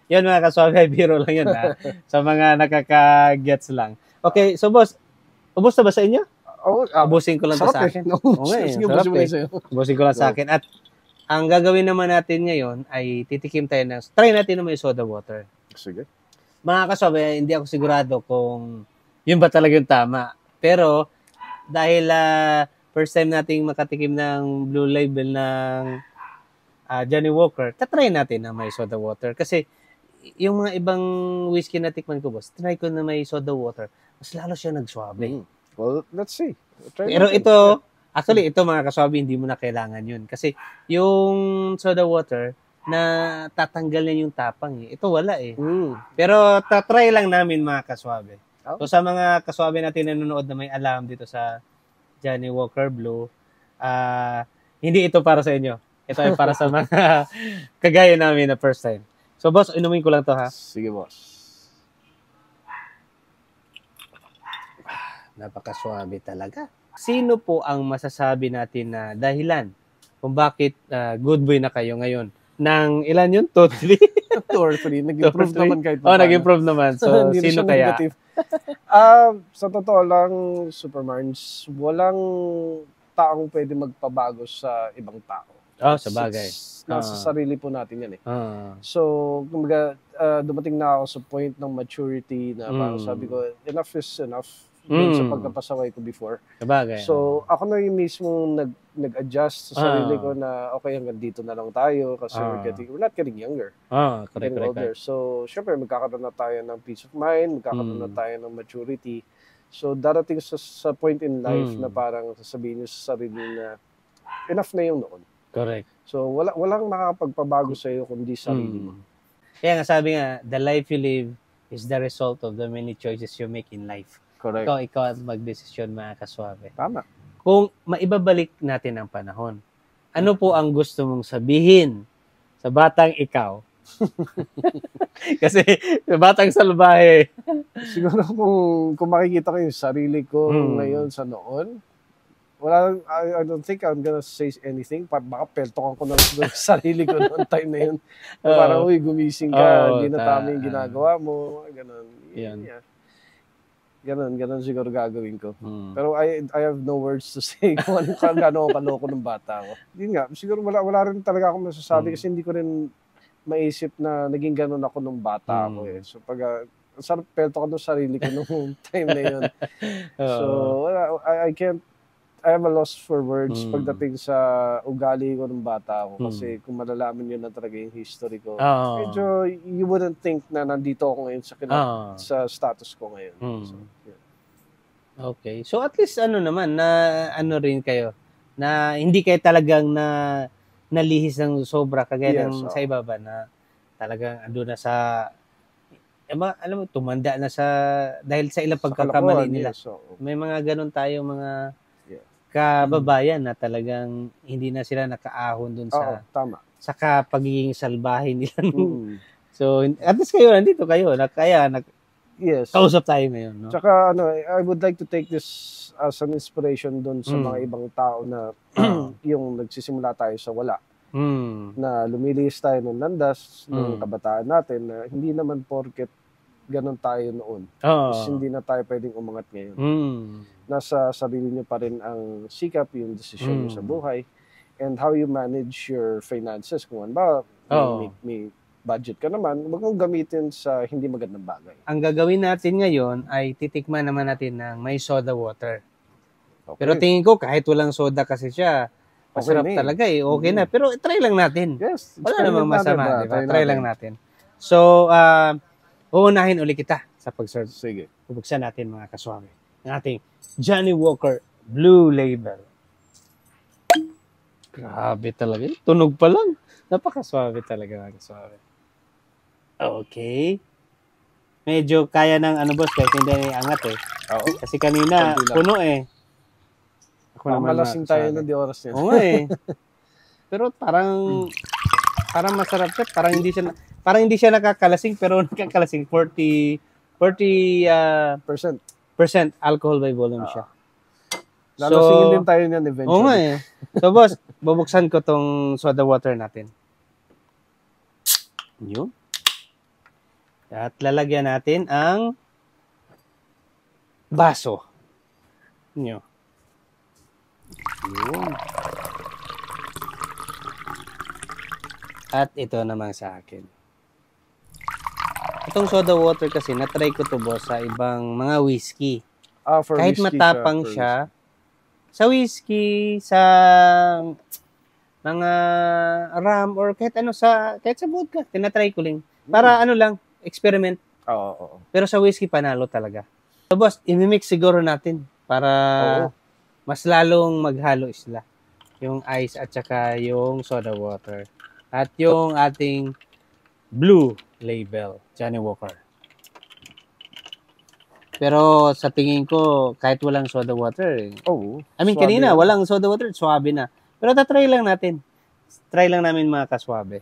Yun mga kaswabe, biro lang yun ha. Sa mga nakaka-gets lang. Okay, so boss, ubos na ba sa inyo? Ubusin ko lang to sa akin. Ubusin ko lang sa akin. At ang gagawin naman natin ngayon ay titikim tayo ng, try natin na may soda water. Sige. Mga kaswabe, hindi ako sigurado kung yun ba talaga yung tama. Pero, dahil first time nating makatikim ng Blue Label ng Johnny Walker, tatry natin na may soda water. Kasi, yung mga ibang whiskey na tikman ko, boss, try ko na may soda water, mas lalo siya nagswabe. Well, let's see. Pero ito, actually, ito mga kaswabe, hindi mo na kailangan yun. Kasi, yung soda water, na tatanggal niya yung tapang eh. Ito wala eh. Pero tatry lang namin mga kaswabe. So sa mga kaswabe natin na nanonood na may alam dito sa Johnny Walker Blue, hindi ito para sa inyo. Ito ay para sa mga kagaya namin na first time. So boss, inumin ko lang to ha. Sige boss. Napakaswabe talaga. Sino po ang masasabi natin na dahilan kung bakit good boy na kayo ngayon? Nang ilan yun? 2, 3? 2 or 3. Nag-improve naman kahit paano. Nag-improve naman. So, Hindi sino kaya? Sa totoo lang, Supermarns, walang taong pwede magpabago sa ibang tao. Sa bagay. Nasa sarili po natin yan eh. Ah. So, kumbaga, dumating na ako sa point ng maturity na parang sabi ko, enough is enough dun sa pagkapasaway ko before. Sa bagay. So, ako na yung mismo nag-adjust sa sarili ko na okay, hanggang dito na lang tayo kasi we're not getting younger. Correct. Older. So, syempre, magkakaroon na tayo ng peace of mind, magkakaroon na tayo ng maturity. So, darating sa point in life na parang sasabihin nyo sa sarili na enough na yung noon. Correct. So, walang makakapagpabago sa iyo kundi sarili mo. Kaya nga sabi nga, the life you live is the result of the many choices you make in life. Correct. Ikaw at magdesisyon mga kaswabe. Tama. Kung maibabalik natin ang panahon, ano po ang gusto mong sabihin sa batang ikaw? Kasi sa batang salbahe. Siguro kung makikita ko yung sarili ko ngayon sa noon, I don't think I'm gonna say anything. Baka peltokan ko na siguro sa sarili ko noong time na yun. Parang, uy, gumising ka, hindi na tama yung ginagawa mo. Ganon. Yeah. Ganon siguro gagawin ko. Pero I have no words to say kung gano'n kaloko ng bata ko. Yun nga, siguro wala rin talaga ako masasabi kasi hindi ko rin maisip na naging ganon ako nung bata ako eh. So pag sarap pelto ko ng sarili ko nung time na yun. So I have a loss for words pagdating sa ugali ko ng bata ako kasi kung malalaman nyo na talaga yung history ko, medyo you wouldn't think na nandito ako ngayon sa status ko ngayon. So, yeah. Okay. So at least naman, na rin kayo, na hindi kayo talagang nalihis ng sobra kagaya ng sa iba ba na talagang ando na sa alam mo, tumanda na dahil sa ilang pagkakamali nila. May mga ganun tayo mga kababayan na talagang hindi na sila nakaahon dun sa pagiging salbahe nila. So, at least kayo, nandito kayo. Yes. Kausap tayo ngayon. No? Tsaka, I would like to take this as an inspiration dun sa mga ibang tao na yung nagsisimula tayo sa wala. Na lumilihis tayo ng landas ng kabataan natin na hindi naman porket ganun tayo noon. Kasi hindi na tayo pwedeng umangat ngayon. Nasa sarili nyo pa rin ang sikap, yung desisyon nyo sa buhay, and how you manage your finances. Kung ano ba, may budget ka naman, wag mong gamitin sa hindi magandang bagay. Ang gagawin natin ngayon ay titikman naman natin ng may soda water. Okay. Pero tingin ko kahit walang soda kasi siya, masarap Okay na eh. talaga eh. Okay na. Pero try lang natin. Yes. Wala namang experiment natin, masama, ba? di ba? Try lang natin. So, uunahin uli kita sa pag-serve. Sige. Bubuksan natin mga kaswabe. Ang ating Johnny Walker Blue Label. Grabe talaga. Tunog pa lang. Napakaswabe talaga mga kaswabe. Okay. Medyo kaya ng boss, kahit hindi angat eh. Oo. Kasi kanina, Konti lang. puno eh. Ako Malasing mga tayo kaswabe. na di oras niya. Oo nga eh. Pero parang masarap siya. Parang hindi siya nakakalasing, pero nakakalasing 40% Percent. alcohol by volume siya. Lalasingin din tayo niyan eventually. Oo nga eh. So boss, bubuksan ko tong soda water natin. Yun. At lalagyan natin ang baso. Yun. Yun. At ito naman sa akin. Itong soda water kasi, na-try ko to boss sa ibang mga whiskey. For Kahit whiskey matapang for siya, sa whiskey, sa mga ram, or kahit sa vodka, tinatry ko lang. Para experiment. whiskey. Oo. Pero sa whiskey, panalo talaga. So boss, imimix siguro natin para Oo. mas lalong maghalo sila. Yung ice at saka yung soda water. At yung ating blue label, Johnny Walker. Pero sa tingin ko, kahit walang soda water, Oo. I mean, Swabe kanina, yan. walang soda water, swabe na. Pero tatry lang natin. Try lang namin mga kaswabe.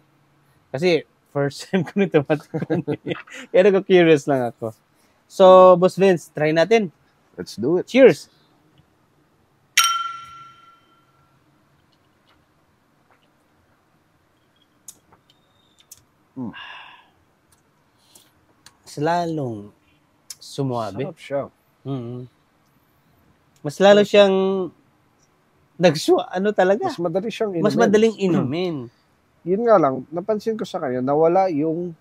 Kasi, first time ko nito matikman. Kaya nako-curious lang ako. So, Boss Vince, try natin. Let's do it. Cheers! Mas lalong sumuabe. Sarap siya. Mm-hmm. Mas lalo siyang talaga. Mas madali siyang inumin. Mas madaling inumin. Yun nga lang, napansin ko sa kanya, nawala yung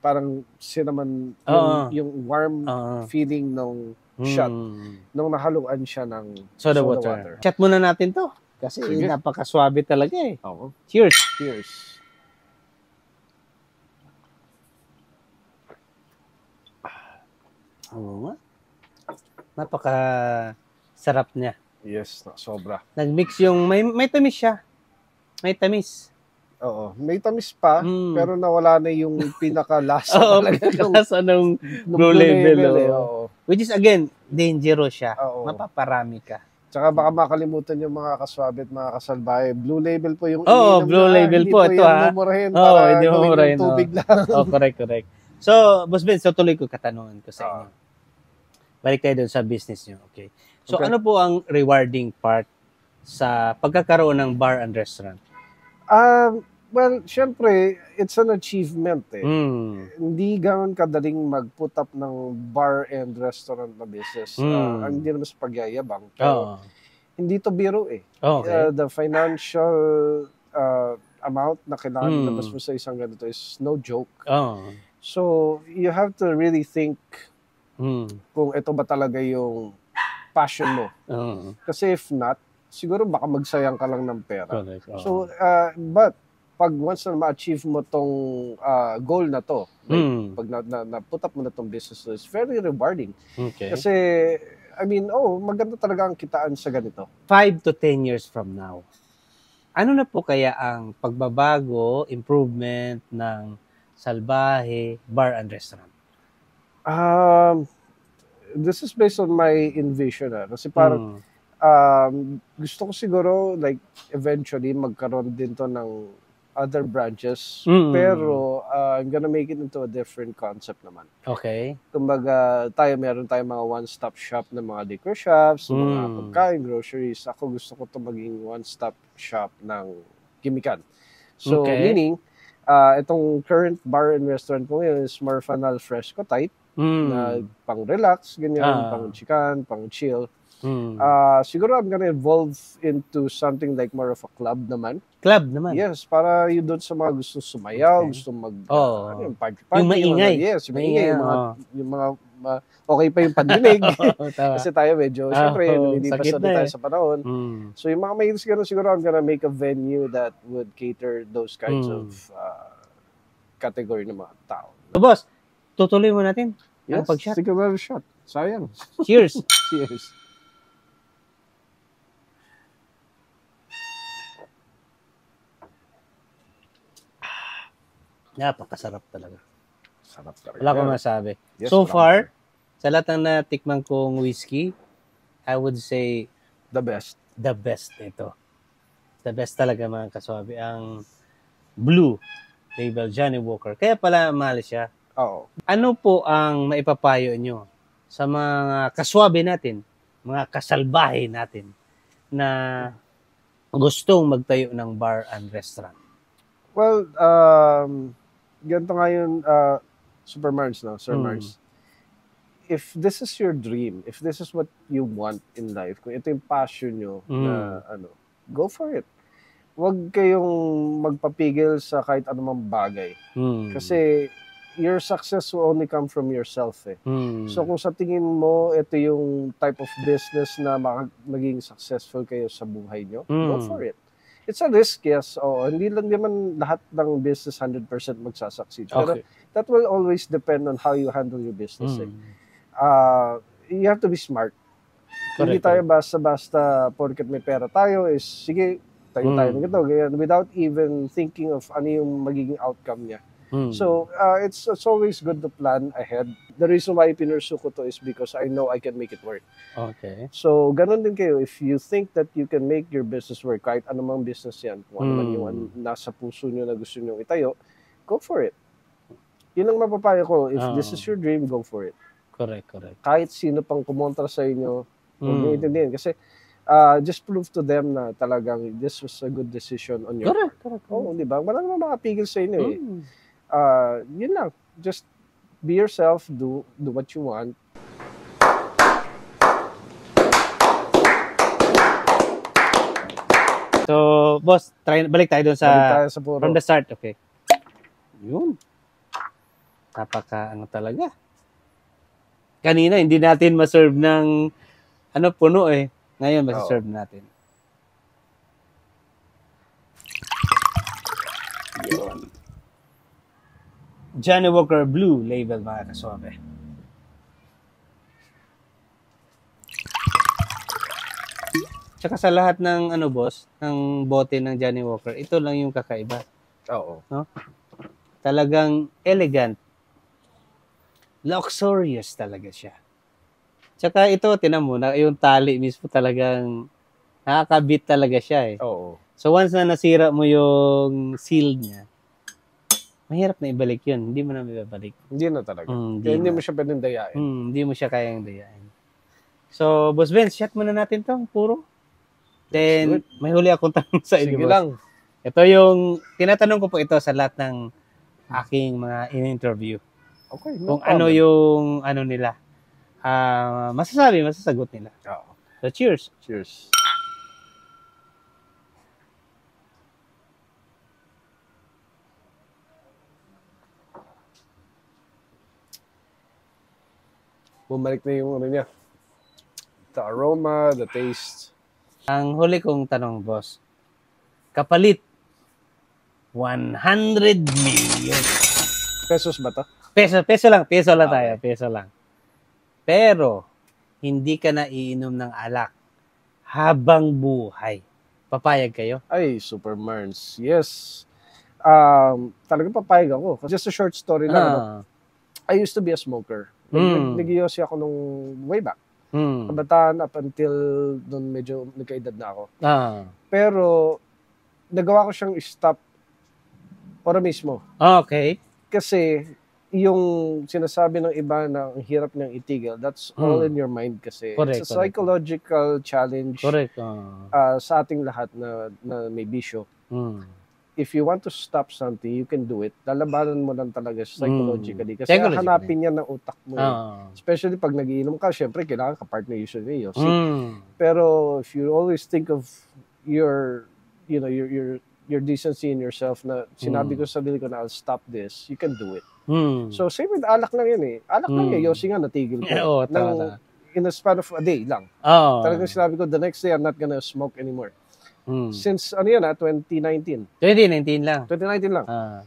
parang cinnamon, Oo. yung warm Oo. feeling ng shot. Mm. Nung nahaluan siya ng Soda water. Chat muna natin to. Kasi Sige. napakaswabe talaga eh. Oo. Cheers! Cheers. Oo nga. Napaka sarap niya. Yes, sobra. Nag-mix yung, may tamis siya. May tamis. Oo. May tamis pa, Mm. pero nawala na yung pinaka-lasa Oo, talaga nung kalasa ng nung blue label. eh. Oo. Oo. Which is again, dangerous siya. Oo. Mapaparami ka. Tsaka baka makalimutan yung mga kaswabe at mga kasalbahe. Blue label po yung Oo, iniinom Blue na, Label hindi po. Ito, yan ha? mumurahin Oo, para hindi gawin mumurahin, yung tubig oo. lang. Oh, correct. So, Boss Vince, tuloy ko katanungan ko sa inyo. Balik tayo dun sa business nyo. Okay. So, Okay. ano po ang rewarding part sa pagkakaroon ng bar and restaurant? Well, syempre, it's an achievement eh. Mm. Hindi ganoon kadaling mag-put up ng bar and restaurant na business. Hindi naman sa pagyayabang. Pero Oo. hindi to biro eh. Okay. The financial amount na kailangan Mm. ilabas mo sa isang ganito is no joke. Oo. So, you have to really think Mm. kung ito ba talaga yung passion mo. Oo. Kasi if not, siguro baka magsayang ka lang ng pera. Correct. Oo. So, but pag once na ma-achieve mo tong goal na to, like, pag na-put up mo na tong business, it's very rewarding. Okay. Kasi, I mean, maganda talaga ang kitaan sa ganito. 5 to 10 years from now, ano na po kaya ang pagbabago, improvement ng Salbahe Bar and Restaurant? This is based on my envision. Kasi parang, gusto ko siguro, like, eventually, magkaroon din to ng other branches. Pero, I'm gonna make it into a different concept naman. Okay. Kumbaga, meron tayong mga one-stop shop na mga liquor shops, mga pagkain, groceries. Ako gusto ko to maging one-stop shop ng gimikan. So, Okay. meaning, itong current bar and restaurant ko ngayon is Marfanal Fresco type, na pang-relax, ganyan, pang-chikan, pang-chill. Siguro I'm gonna evolve into something like more of a club naman. Club naman. Yes, para yun doon sa mga gustong sumayaw, Okay. gustong mag Oo. ano yung party Yung maingay. yes, yung maingay, Maingay, yung mga okay pa yung pandinig. Tama. Kasi tayo medyo, syempre, nalilipas sakit na na tayo eh. sa panahon. So yung mga mahilig siguro I'm gonna make a venue that would cater those kinds of category ng mga tao. So, boss, tutuloy mo natin ang Yes, pag-shot. take another shot. Sayang. Cheers! Cheers. Napakasarap talaga. Sarap talaga. Wala akong masabi. Yes, So wala far, sa lahat ng natikman kong whiskey, I would say the best. the best ito. The best talaga mga kaswabe. Ang Blue label Johnny Walker. Kaya pala mahal siya. Oo. Ano po ang maipapayo nyo sa mga kaswabe natin, mga kasalbahe natin na gustong magtayo ng bar and restaurant? Well, ganito nga yun, Super Mars, no? Sir Mars. If this is your dream, if this is what you want in life, kung ito yung passion nyo, na go for it. Huwag kayong magpapigil sa kahit anumang bagay. Kasi your success will only come from yourself eh. So kung sa tingin mo, ito yung type of business na maging successful kayo sa buhay nyo, go for it. It's a risk, yes. Hindi lang naman lahat ng business 100% magsasucceed. Pero that will always depend on how you handle your business. You have to be smart. Hindi tayo basta-basta porket may pera tayo is, sige, tayo ng ito. Without even thinking of ano yung magiging outcome niya. So, it's always good to plan ahead. The reason why pinursu ko to is because I know I can make it work. Okay. So, ganun din kayo. If you think that you can make your business work, kahit anumang business yan, kung ano man yung nasa puso nyo na gusto nyo itayo, go for it. Yun ang mapapayo ko. If this is your dream, go for it. Correct. Kahit sino pang kumontra sa inyo, huwag nyo intindihin. Kasi, just prove to them na talagang this was a good decision on your part. Correct. Oo, di ba? Wala naman makapigil sa inyo eh. Yun lang. Just be yourself, do what you want. So, boss, balik tayo dun Balik tayo sa puro. from the start, okay. Yun. Napaka, talaga. Kanina, hindi natin ma-serve ng, puno eh. Ngayon, ma-serve natin. Yun. Johnny Walker Blue label, mga kaswabe. Tsaka sa lahat ng boss, ng bote ng Johnny Walker, ito lang yung kakaiba. Oo. No? Talagang elegant. Luxurious talaga siya. Tsaka ito, tinan mo, yung tali mismo talagang nakakabit talaga siya eh. Oo. So once na nasira mo yung seal niya, mahirap na ibalik yun. Hindi mo na ibabalik. Hindi na talaga. Kaya hindi mo siya pwedeng dayain. Hindi mo siya kayang dayain. So, Boss Ben, shot muna natin to, puro. Then, may huli akong tanong sa inyo, Sige boss. lang. Ito yung, tinatanong ko po ito sa lahat ng aking mga in-interview. Okay, Kung ano yung, nila, masasagot nila. Oo. So, cheers. Cheers. Bumalik na yung niya. The aroma, the taste. Ang huli kong tanong, boss, kapalit, 100 million. Pesos ba to? Peso lang tayo, Okay. peso lang. Pero, hindi ka na iinom ng alak habang buhay. Papayag kayo? Ay, Super Marns. Yes. Talagang papayag ako. Just a short story lang. I used to be a smoker. Nag-iossi ako nung way back. Kabataan up until nung medyo nagkaedad na ako. Pero, nagawa ko siyang stop para mismo. Okay. Kasi, yung sinasabi ng iba na ang hirap niyang itigil, that's all in your mind kasi. Correct, It's a psychological challenge Correct. sa ating lahat na may bisyo. if you want to stop something, you can do it. Lalabanan mo lang talaga psychologically. Kasi Psychologically. hanapin yan ng utak mo. Oo. Especially pag nagiinom ka, syempre, kailangan ka-partner usually. You're sick. Mm. Pero if you always think of your, you know, your decency in yourself na sinabi ko sa sarili ko na I'll stop this, you can do it. Mm. So, same with alak lang yan eh. Alak lang yan. Yossi nga, natigil ko. Oo, tama. In a span of a day lang. Oo. Talagang sinabi ko, the next day, I'm not gonna smoke anymore. Mm. Since, 2019. 2019 lang. 2019 lang. Ah.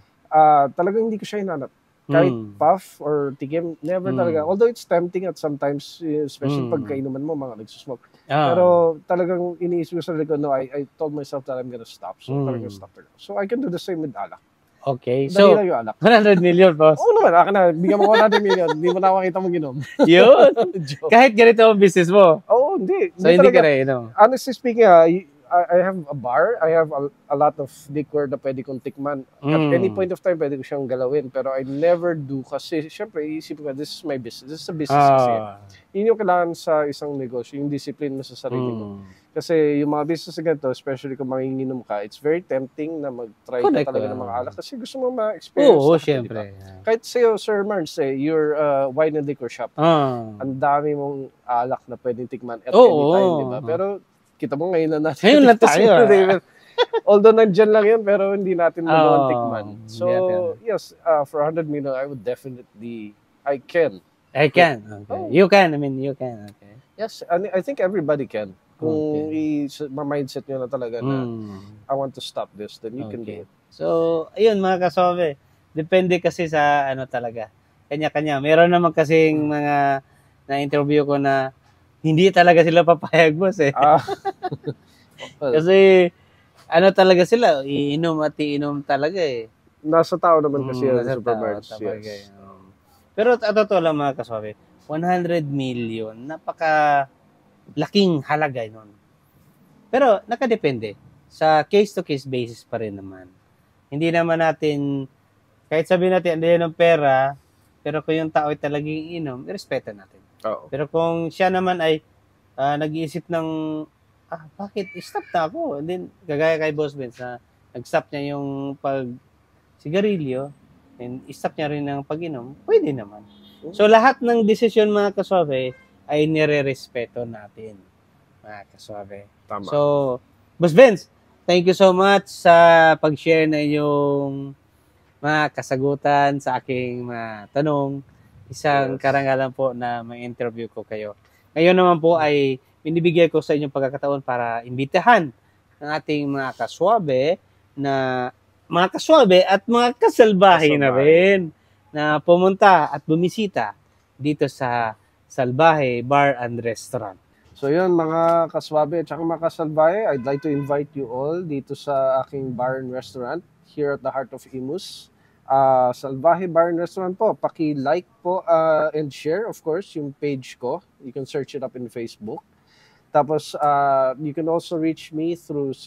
Talagang hindi ko siya hinanap. Kahit puff or tikim, never talaga. Although it's tempting at sometimes, especially pag kainuman mo, mga nagsusmoke. Pero talagang iniisip ko sa sarili ko, no, I told myself that I'm gonna stop. So talagang stop talaga. So I can do the same with alak. Okay. Dali So, lang yung alak. 100 million, boss. Oo naman, akin na. Bigyan mo ko 100 million. Hindi mo na makita mong ginom. Yun. Joke. Kahit ganito ang business mo. Oo, hindi. So, hindi ka talaga. rin, no? Honestly speaking, I have a bar. I have a lot of liquor na pwede kong tikman. At any point of time, pwede ko siyang galawin. Pero I never do kasi, syempre, iisip ko, this is my business. This is a business kasi. Yun yung kailangan sa isang negosyo, yung discipline mo sa sarili mo. Kasi yung mga business na ganito, especially kung manginginom ka, it's very tempting na mag-try ka talaga ng mga alak kasi gusto mo ma-experience. Oo, na, syempre. diba? Kahit sa'yo, Sir Marns, you're wine and liquor shop. Ang dami mong alak na pwedeng tikman at any time, di ba? Pero kita mo ngayon na natin. Ngayon lang tayo. Although nandyan lang yun, pero hindi natin magawang tikman. So, yes, for 100 million, I would definitely, I can. Okay. You can. You can. Okay. Yes, I think everybody can. Kung ma-mindset nyo na talaga na I want to stop this, then you can do it. So, ayun mga kasobe. Depende kasi sa talaga. Kanya-kanya. Meron naman kasing mga na-interview ko na hindi talaga sila papayag, boss eh. Kasi talaga sila, iinom at iinom talaga eh. Nasa tao naman kasi yung supermarkets. Yes. Pero totoo lang mga kasobe, 100 million, napaka laking halaga nun. Pero nakadepende. Sa case-to-case basis pa rin naman. Hindi naman natin, kahit sabihin natin, ano yan ng pera, pero kung yung tao ay talagang inom, irespeto natin. Pero kung siya naman ay nag-iisip ng, bakit? Stop na ako. And then, kagaya kay Boss Benz na nag-stop niya yung pag-sigarilyo, and stop niya rin ng pag-inom, pwede naman. So, lahat ng desisyon mga kaswabe ay nire-respeto natin, mga kaswabe. Tama. So, Boss Benz, thank you so much sa pag-share na yung mga kasagutan sa aking mga tanong. Isang karangalan po na may interview ko kayo. Ngayon naman po ay binibigay ko sa inyong pagkakataon para imbitahan ang ating mga kaswabe at mga kasalbahe na rin na pumunta at bumisita dito sa Salbahe Bar and Restaurant. So yun, mga kaswabe at mga kasalbahe, I'd like to invite you all dito sa aking bar and restaurant here at the heart of Imus. Salbahe Bar and Restaurant po. Paki-like po and share, of course, yung page ko. You can search it up in Facebook. Tapos, you can also reach me through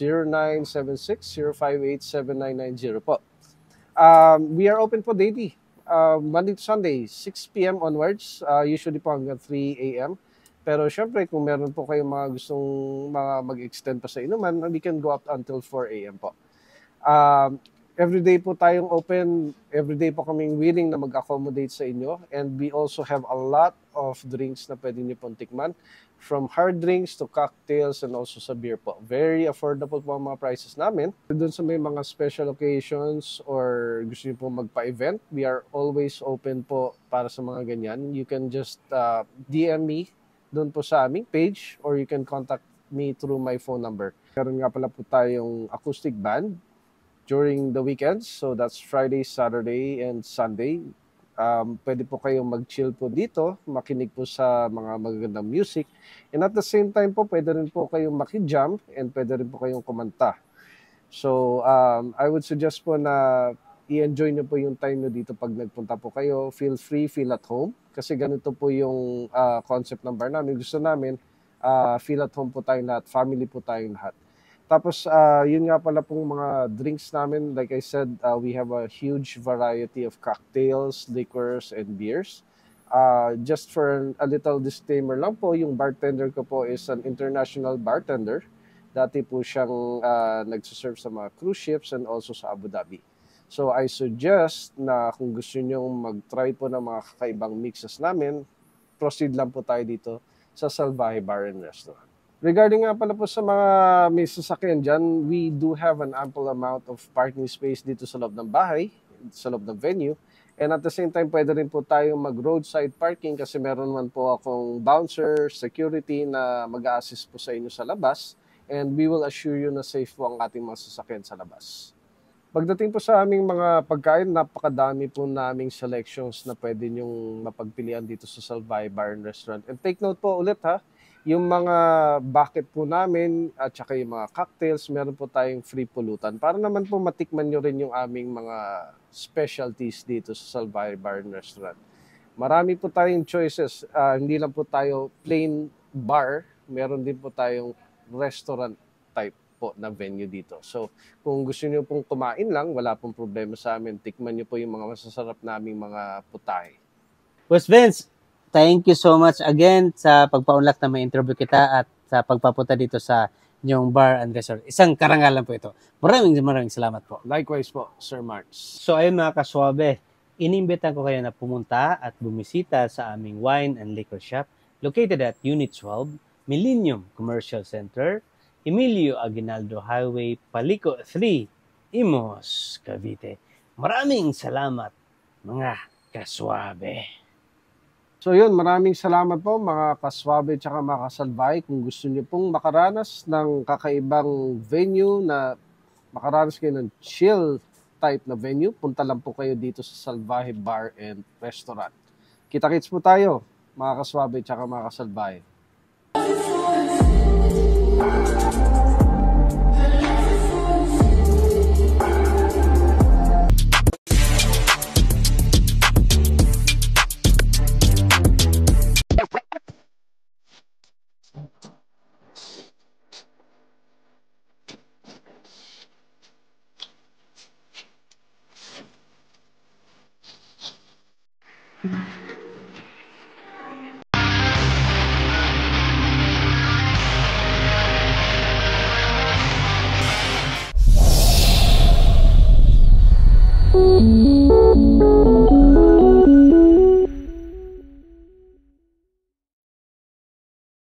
0976-058-7990 po. We are open po daily. Monday to Sunday, 6 p.m. onwards. Usually po hanggang 3 a.m. Pero syempre, kung meron po kayong mga gustong mag-extend pa sa inuman, we can go up until 4 a.m. po. Everyday po tayong open. Everyday po kaming willing na mag-accommodate sa inyo. And we also have a lot of drinks na pwede niyo pong tikman. From hard drinks to cocktails and also sa beer po. Very affordable po ang mga prices namin. Doon sa may mga special occasions or gusto niyo po magpa-event, we are always open po para sa mga ganyan. You can just DM me doon po sa aming page or you can contact me through my phone number. Meron nga pala po tayong acoustic band during the weekends. So that's Friday, Saturday, and Sunday. Pwede po kayong mag-chill po dito, makinig po sa mga magagandang music. And at the same time po, pwede rin po kayong maki-jam and pwede rin po kayong kumanta. So, I would suggest po na i-enjoy nyo po yung time nyo dito pag nagpunta po kayo. Feel free, feel at home. Kasi ganito po yung concept ng bar namin. Gusto namin, feel at home po tayong lahat, family po tayong lahat. Tapos, yun nga pala pong mga drinks namin. Like I said, we have a huge variety of cocktails, liquors, and beers. Just for a little disclaimer lang po, yung bartender ko po is an international bartender. Dati po siyang nagsiserve sa mga cruise ships and also sa Abu Dhabi. So I suggest na kung gusto nyo mag-try po ng mga kakaibang mixes namin, proceed lang po tayo dito sa Salvaje Bar and Restaurant. Regarding nga pala po sa mga may sasakyan dyan, we do have an ample amount of parking space dito sa loob ng bahay, sa loob ng venue. And at the same time, pwede rin po tayo mag-roadside parking kasi meron man po akong bouncer, security na mag-a-assist po sa inyo sa labas. And we will assure you na safe po ang ating mga sasakyan sa labas. Pagdating po sa aming mga pagkain, napakadami po naming selections na pwede nyong mapagpilian dito sa Salvaje Bar and Restaurant. And take note po ulit ha, yung mga bucket po namin at saka yung mga cocktails, meron po tayong free pulutan. Para naman po matikman nyo rin yung aming mga specialties dito sa Salvaje Bar and Restaurant. Marami po tayong choices. Hindi lang po tayo plain bar, meron din po tayong restaurant type po na venue dito. So, kung gusto niyo pong kumain lang, wala pong problema sa amin. Tikman niyo po yung mga masasarap naming mga putahe. Boss Vince, thank you so much again sa pagpaunlak na may interview kita at sa pagpapunta dito sa inyong bar and restaurant. Isang karangalan po ito. Maraming salamat po. Likewise po, Sir Marks. So ayun mga kaswabe, inimbitan ko kayo na pumunta at bumisita sa aming wine and liquor shop located at Unit 12, Millennium Commercial Center, Emilio Aguinaldo Highway, Palico 3, Imos, Cavite. Maraming salamat mga kaswabe. So yun, maraming salamat po mga kaswabe at mga kasalbay. Kung gusto niyo pong makaranas ng kakaibang venue na makaranas kayo ng chill type na venue, punta lang po kayo dito sa Salvaje Bar and Restaurant. Kita-kits po tayo mga kaswabe at mga kasalbay. Mm-hmm.